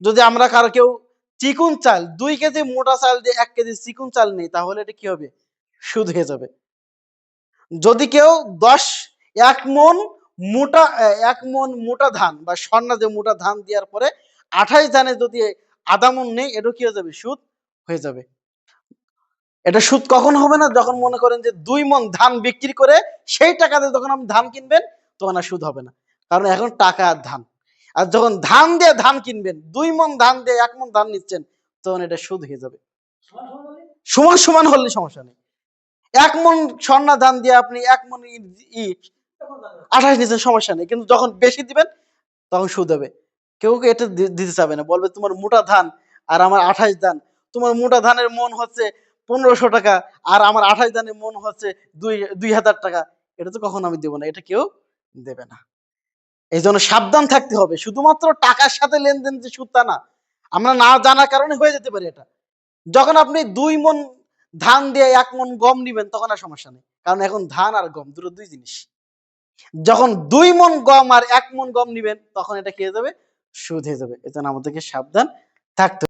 যদি আমরা কারো কেউ চিকুন চাল 2 কেজি মোটা চাল দিয়ে 1 কেজি চিকুন চাল নেই, তাহলে এটা কি হবে? সুদ হয়ে যাবে। যদি কেউ 1 মন মোটা 1 মন মোটা ধান বা স্বর্ণা যে মোটা ধান দেওয়ার পরে 28 ধানে যদি আধা মন নেই, এটা কি হয়ে যাবে? সুদ হয়ে যাবে। এটা সুদ কখন হবে না? যখন মনে করেন যে 2 মন ধান বিক্রি করে সেই টাকা দিয়ে যখন আপনি ধান কিনবেন, তখন আর সুদ হবে না। কারণ এখন টাকা আর ধান। আর যখন ধান দিয়ে ধান কিনবেন, 2 মন ধান দিয়ে 1 মন ধান নিচ্ছেন, তখন এটা সুদ হয়ে যাবে। সমান সমান হলে সমস্যা নেই। 1 মন স্বর্ণা ধান দিয়ে আপনি 1 মন 28 নিচ্ছেন, সমস্যা নেই। কিন্তু যখন বেশি দিবেন, তখন সুদ হবে। কেউ এটা দিতে চাবে না। বলবে তোমার মোটা ধান আর আমার 28 ধান। তোমার মোটা ধানের মন হচ্ছে 1500 টাকা আর আমার 28 ধানের মন হচ্ছে 2000 টাকা। এটা তো কখনো আমি দেব না। এটা কেউ দেবে না। এইজন্য সাবধান থাকতে হবে। শুধুমাত্র টাকার সাথে লেনদেন যে সুদ তা না। আমরা না জানার কারণে হয়ে যেতে পারে এটা। যখন আপনি 2 মন ধান দিয়ে 1 মন গম নিবেন, তখন আর সমস্যা নেই। কারণ এখন ধান আর গম দুটো 2 জিনিস। যখন 2 মন গম আর 1 মন গম নিবেন, তখন এটা কি হয়ে যাবে? সুদ হয়ে যাবে। এজন্য আমাদেরকে সাবধান থাকতে হবে।